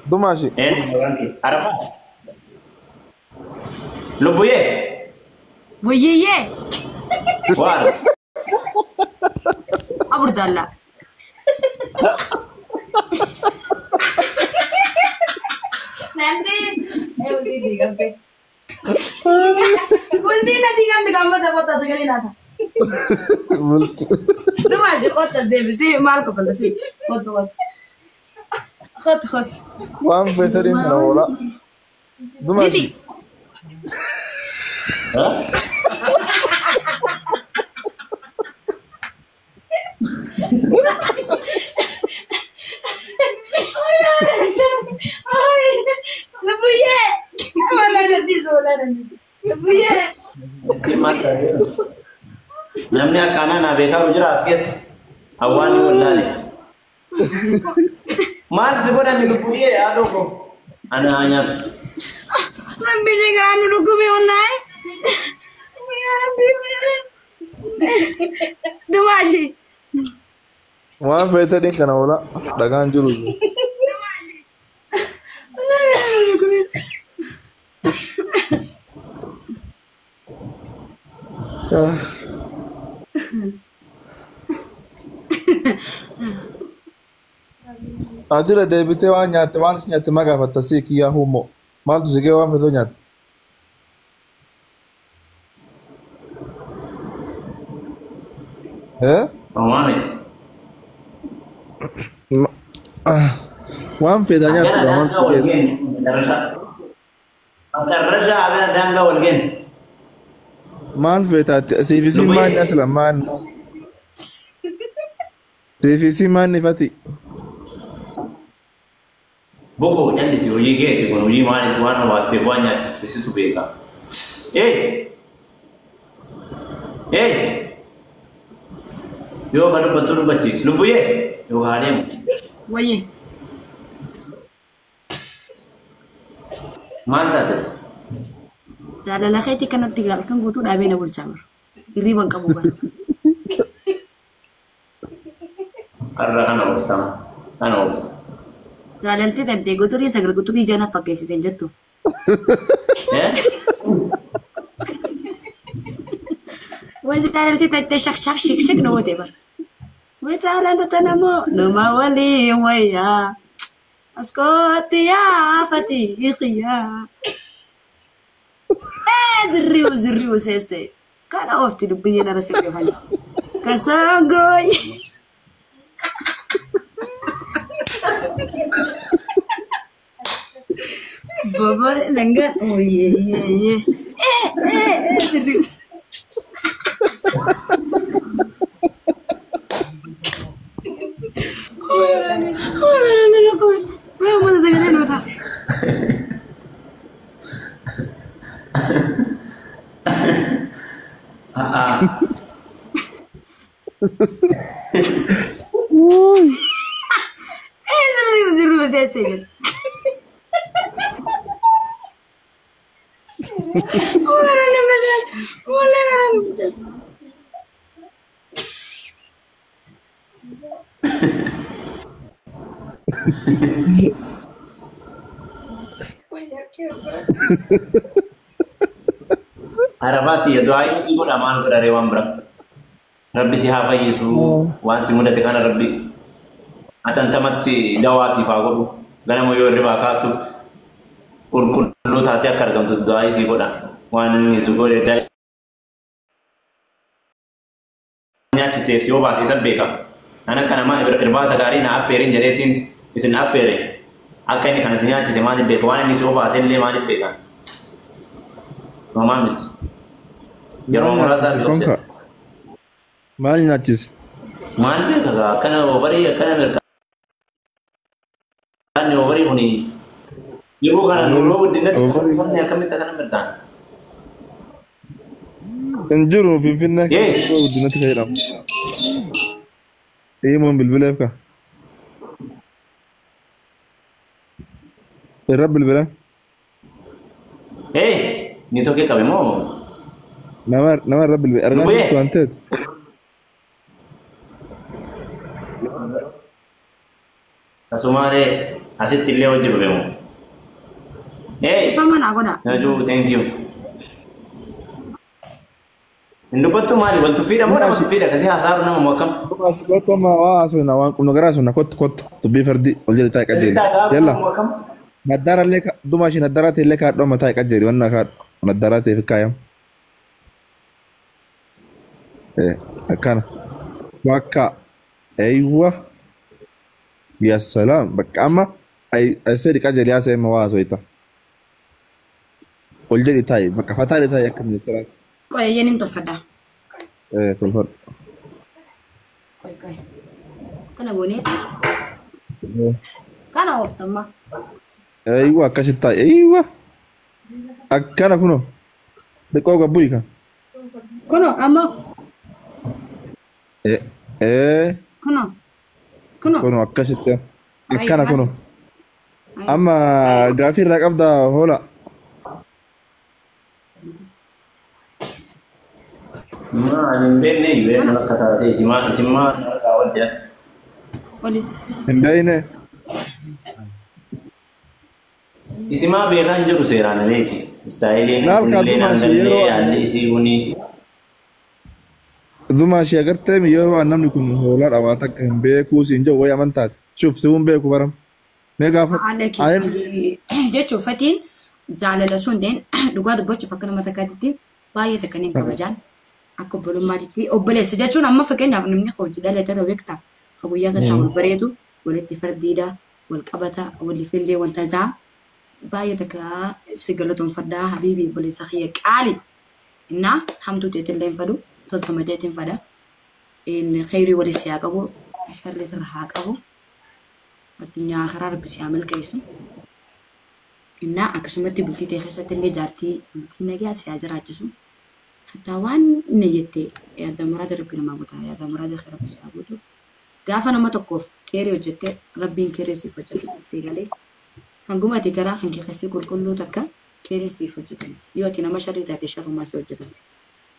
دماشي إيه عرفت لبويه وييه وار أبرد الله nanti ولدي دي جنبي ولدي نادي جنبي كم بدأ قطة تقولي ناتا ده ما أجي قطة دي بسي مالك فلا سي خد وان بيترين كنا ولا دماشي ديدي ها نبويه ولا نديز نبويه namni akkana na beekaa jira as keessa hawaani wallaale maal si godhani lubbuudhee yaaduu ko ana nyaatu rabbi jangan nugumi online ya rabbi dumashi وان بيترين كنا ولا دكان جلوس أجل ديبتي وان نيات وان سنيات ما قفت تسيك يا هومو ما تسيك وان في دنيا إيه Muhammad وان في دنيا تمام تسيك الرجع على دانغا والجن ما في تات سي في سي ما نسلا ما سي في سي ما نفتي بوكو جالي سي وجي جيت يكون وجي مالك وانا واستيفانيا سيسيتو بيكا ايه ايه يو كانوا بتقولوا بتشيس لبويه يو هاريم ويه ما انت جالا لخيتي كانت تقال كان قوتو دابين أبو الجامر يريبان كبوبا أنا وفتنا أنا وفت جالا لتي تنتي قوتو ريسا قوتو كي جانا فكيسي تنجتو إيه وجالا لتي تنتي شك نوتي بر وجالا لتنمو نما ولي ويا اسكت يا فتي خيا زريو سيسي كان اوفتي دبينا رسيبي فاني كسانغوي بابا لنغان اويه زريو زريو سيسي Arafati ya doa ini sih aman ke dari wambra. Rabbi si hafa Yesu wan si muda tekana Rabbi. Atan tamati dawati fagodu. Gana mo yore bakatu. Urkun lu tati akar gam tu doa isi koda. Wan Yesu gode dai. Nyati safety oba si sabbeka. Anak kana ma irbata gari na aferin jaretin isin afere. Akka ini kana sinyati se ma beka wan ni oba selle ma beka. Mamamit. Yeroo muraasa konka maal nyaachise maal beekagaa akkana ovarii akkana mirkaanni ovarii kuni yeroo kana nuroo guddinatti qonni akkamitti akkana mirkaan hin jiru finfinnee guddinatti fayyadamu himuun bilbileef ka irra bilbilan ni tokkee qabe moo nama irra bilbile argaa jirtu waan ta'eef Kasumare أسيت اللي وجهه فيهم إيه فما أقوله نجوم thank you إنه بتو مالي والتفيدة مو أنا بتفيدة كذي حصار نما موكم Kotto ma waasu na waan kun gara sunna kotto dubbii fardi ol jedhe taa'e qajeeli. Yalla naddara illee duma ishee naddara ta'e illee kaadhoo mataa taa'e qajeeli wanna kaadhu naddara ta'e fi kaayam. Akkana bakka aywa ya salaam bakka amma ay sadi qajeeli yaa seema waasu ita. Ol jedhe taa'e bakka fataa taa'e akka ministeera. Qoy yenin tolfadha. Tolfadha. Qoy. Kana boneeti. Kana oftama. Aywa akkasitti taa'e aywa akkana kuno dhiqoo gabbuu kan. Kuno amma. Kuno akkasitti akkana kuno. Amma gaafii irraa qabda hoola. ما نبيني يبين لك كتاتي اسمها ودي نبيني اسمها بيغان جرو سيران ليكي ستايلين نال كلين كادوما شيرو عندي يسيبوني دوما شي agartee yeroo waan namni kun hoolaa dhabaa takka hin beeku siin jedhu wayii amantaati shuf sibuun beeku baram mee gaafa jechuun fatiin jaalala sundeen dhugaa dubbachuuf akka nama takkaatti baay'ee takkaniin kabajaan akka obbolummaatti obboleessa jechuun amma fakkeenyaaf namni hojii dhalate beektaa guyyaa keessaa wal bareedu walitti fardiidha wal qabata waliif illee wanta isaa baay'ee takka si galatoonfadhaa habiibii obboleessa kiyya qaali innaa hamtuu teetillee hin fadu toltuma teetiin fada inni khayrii walitti haa qabu sharri sirra haa qabu addunyaa karaa rabbisi haa milkeessu innaa akkasumatti bultii ta'e keessatti illee jaartii bultii nagaa si haa jiraachisu. Hatta waan inni jettee yaada muraada rabbi namaa guutaa yaada muraada rabbi si haa guutu gaafa nama tokkoof keerii hojjettee rabbiin keerii siif hojjetu si galee hanguma ati garaa kan keessi qulqulluu takka keerii siif hojjetan yoo ati nama sharrii taate sharrumaa si hojjetan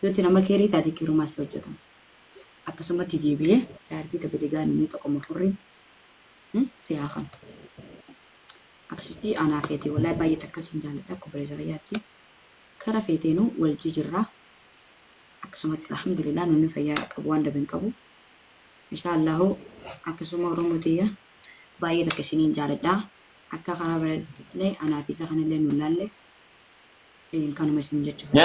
yoo ati nama keerii taate keerumaa si hojjetan akkasumatti deebi'ee jaartii taphatigaa inni tokkoma furrii si haa kan akkasitti anaa feetee walaa baay'ee takkasiin jaalladha akka bareedaa yaatti kara feeteenuu wal jijjiirraa akkasumatti alhamdulillah nunni fayyaa qabu waan dabin qabu inshaallahu akkasuma oromootiya baay'ee takka isiniin jaalladha akka karaa bareedillee anaa fi isa kanallee nun laalle kanuma isin jechuudha.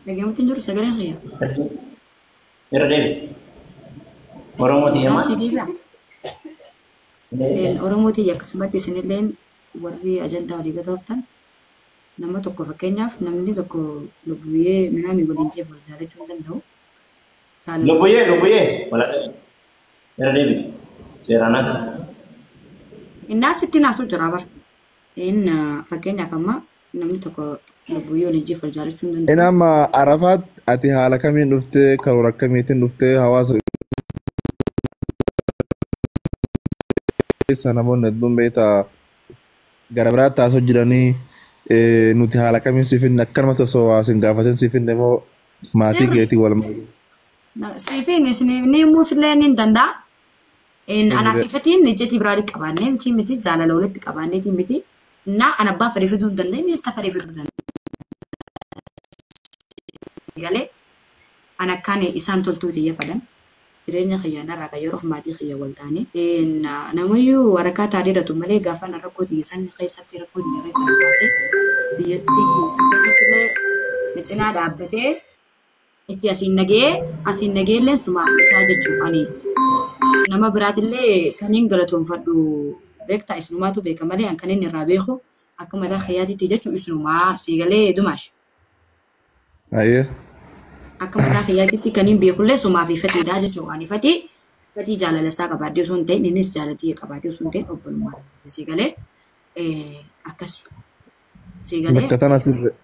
Dhaggeeffattoonni jiru sagaleen kiyya. Irra deebi. Oromootiya maal? Oromootiya akkasumatti isinilleen warri ajandaa walii gatooftan nama tokko fakkeenyaaf namni tokko lubbuyyee minaamii waliin jeef wal jaalachuu hin danda'u. Lubbuyyee irra deebi seeraanas. Innaas itti naasuu jira bara. Inni fakkeenyaaf amma namni tokko lubbuyyee waliin jeef wal jaalachuu hin danda'u. Inni amma Arafaat ati haala kamiin dhuftee karoora akkamiitiin dhuftee hawaasa keessa namoonni hedduun beektaa gara biraatti taasoo jiranii nuti haala kamiin siif hin akkanuma osoo waasin gaafatin siif hin deemoo maatii keetii wal malu. Siif ni muufillee ni danda'a. Anaaf ifatiin ijjeetii biraa qabaannee miti jaalala walitti qabaannee miti. Na ana abbaa fedhee fiduu danda'e innis fedhee fiduu danda'a. Galee ana kan isaan toltuu xiyya fadan. Jireenya khiyyaanarraa kan yeroo maatii khiyya wal taane namayyuu waraqaa taadheedhatu malee gaafa na rakkoo xiyyeessan keessatti rakkoo xiyyeessan baasee biyyatti keessatti illee ni cinaa dhaabbatee itti asiin nagee illee sumaaf isaa jechuudha ani nama biraatillee kaniin galatoonfadhu beektaa isinumaatu beeka malee kan inni irraa beeku akka mataa khiyyaatitti jechuun isinumaa siigalee dumaash. Ayyee. Akka mataa khiyyaatitti kaniin beekullee sumaaf ifatiidha jechuudha ani fatii jaalala isaa qabaadhee osoo hin ta'in innis jaalatii qabaadhee osoo hin ta'in obbolummaa dhaabbatee siigalee akkasi.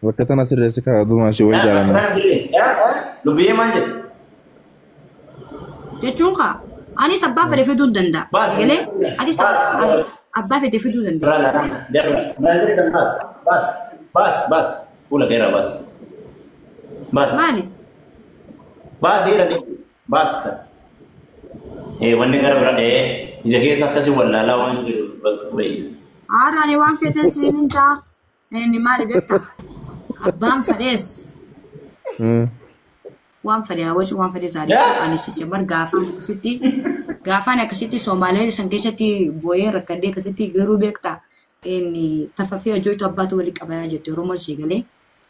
Bakka tana sirreessi kaa dumaashee wayii jaalala. Lubbiyyee maal jedhu? Jechuun kaa anis abbaa fedhe fiduu danda'a. Siigalee anis abbaa fedhe fiduu danda'a. Baas. Fuula keeraa baas. Maali? Baas jedhani. Baas kan. wanni gara bira ija keessa akkasii wallaalaa waan jiru bayi. Aaraani waan fete sininta ni maali beekta abbaan fedhees waan fedhe hawwachi waan fedhe saadis ani sicha bar gaafaan akkasitti Soomaaliyaa san keessatti booyee rakkadee akkasitti garuu beekta inni tafafee hojjetu abbaatu walii qabayaa jette Oromoon sii galee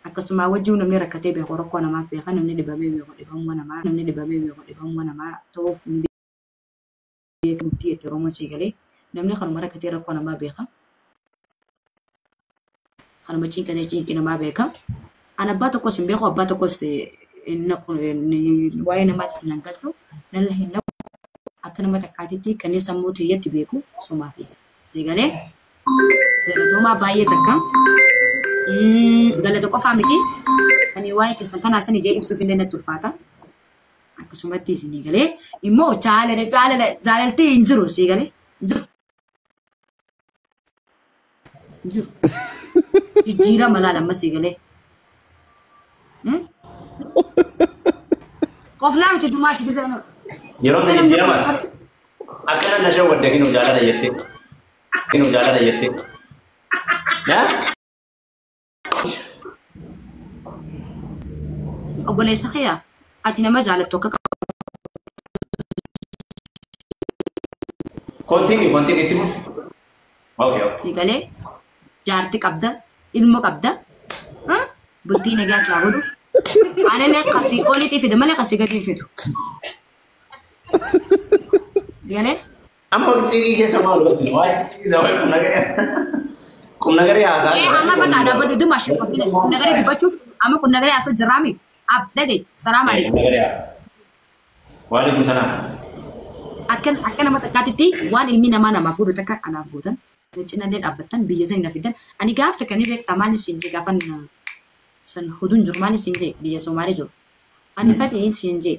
akkasuma wajjuu namni rakkatee beeku rakkoo namaaf beekan namni dhibamee beeku dhibamuu namaa ta'uuf ni beeku murtii jette Oromoon sii galee namni kanuma rakkatee rakkoo namaa beeka. Kanuma cinkii namaa beeka. An abbaa tokkos hin beeku abbaa tokkos waa'ee namaatti nan galchu nan la hin akka nama takkaatitti kanneen sammuu tiyyatti beeku sumaafis. Si galee galatoomaa baay'ee takka galata qofaa miti ani waa'ee keessan kanaa san ijee ibsuuf illee natti ulfaata. Akkasumatti isinii galee immoo jaalaltii hin jiru si galee jiru. Jijjiirama laalamma si galee. Qoflaa miti dumaashi gizana. Yeroo sana jijjiirama akkana nasha wadda kinuu jaalala jettee. Obboleessa kiyya ati nama jaalattu akka Continue itti fufi. Okay. si galee jaarti qabda ilmo qabda bultii nagaa isaa godhu aannan kasii oliitii fide malee kasii gadi fidu. Galee Amma xiqqii keessa maal godhatu waa'ee kun nagari haasaa. amma bakka dhaabbadhu dumaashi kun nagari dubbachuuf amma kun nagari haasoo jiraami abdade salaam alaikum. Waalaikum salaam. Akka nama takkaatitti waan ilmi namaa fuudhu takka anaaf gootan cinallee dhaabbattan biyya sana na fidan ani gaaf takka ni beektaa maal isin jee gaafan san huduun jiru maal isin jee biyya Somaalee jiru ani fati isin jee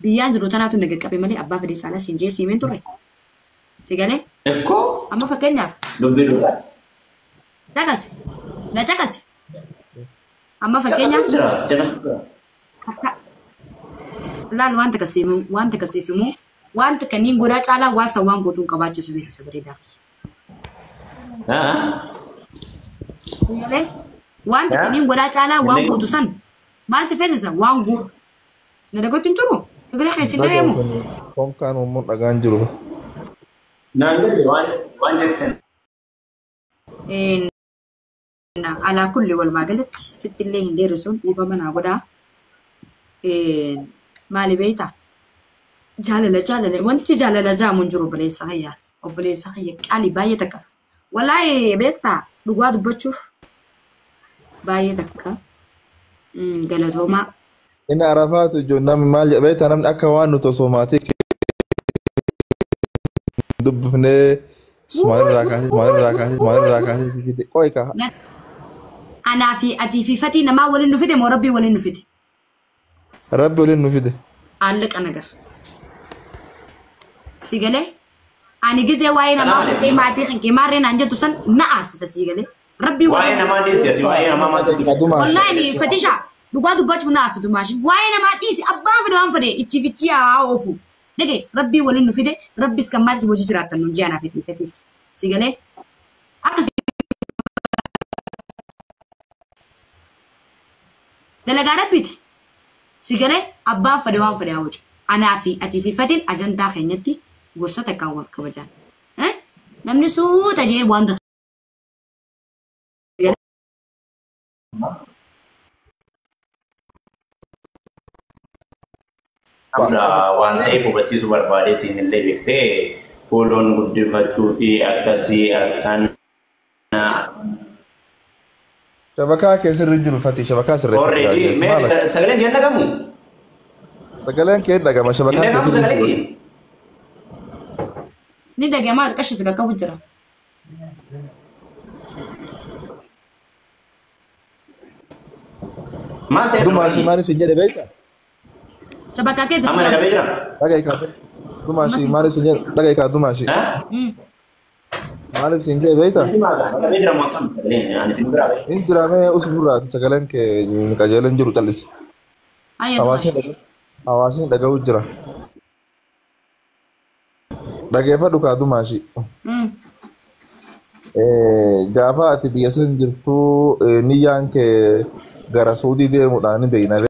biyyaan jiru tanaatu naga qabe malee abbaa fedhii isaanii isin jee siimeen turre si galee amma fakkeenyaaf dubbii dhugaa. Caqasi amma fakkeenyaaf laal wanta kasiifimu wanta kaniin godhaa caalaa waasa waan godhuun qabaachisu beeksisa bareedaa. Wanta kaniin godhaa caalaa waan godhu san maal si feesisa waan godhu na dagotti hin turu Sagalee keessi dhageemu. Konkaan uummanni dhagaan jiru. Naannoo waan jettan. Alaa kulli walumaa galatti sitti illee hin dheerisuun dhiifama naa godhaa. Maali beektaa? Jaalala wanti jaalala jaamu hin jiru obboleessa hayyaa. Obboleessa hayyaa qaalii baay'ee takka. Wallaahi beektaa dhugaa dubbachuuf baay'ee takka. Galatoomaa. Inni arafaatu ijoollee maal jedha beektaa namni akka waan nuti osoo maatii dubbifnee maalirraa kaasee si fide qoy kaa. Anaa fi atii fi fatii namaa waliin nu fide moo rabbii waliin nu fide? Rabbi waliin nu fide. Allaqa nagar. Si galee? Ani gizee waa'ee namaa fuudhee maatii kan keemaarree naan jettu san na aarsita si galee? Rabbii waa'ee namaa dhiisati waa'ee namaa maatii. Wallaahi fatishaa dhugaa dubbachuuf na aarsitu maashin waa'ee namaa dhiisi abbaan fide waan fide ichiifichi haa oofu. Dhage rabbii waliin nu fide rabbis kan maatis hojii jiraattan nu ji'a naaf fatis si galee? Akkasi dalagaa rabbiiti. Si galee abbaan fade waan fade haa hojii. Anaa fi atii fi fatiin ajandaa keenyatti gorsa takkaan wal kabajaan. Namni suuta jee waan waan ta'eef hubachiisuu barbaadeetiin illee beektee fuuloon guddifachuu fi akkasii akkaan Shabakaa keessirri jiru Fatii shabakaa sirreeffatu. Already sagaleen kee dhagamu? Sagaleen kee dhagama shabakaa keessirri jiru. Ni dhagamaa qarshii sagal qabu jira. Maal ta'e? Dumaashii maaliif hin jedhe beektaa? Shabakaa keessa. Amma dhagabee jira? Dhagaa ikaa dumaashii maaliif hin jedhe dhagaa ikaa dumaashii. Maaliif hin jedhe beektaa? Dhagabee jira moo akkam? Ani sin biraa beektaa. Hin jiraamee usbuuraati sagaleen kee qajeelan jiru cal'isi. Hawaasni dhaga'uu jira. dhageeffadhu kaatu maashii. Gaafa ati biyya san jirtu niyyaan kee gara Suudii deemuudhaan ni beekna.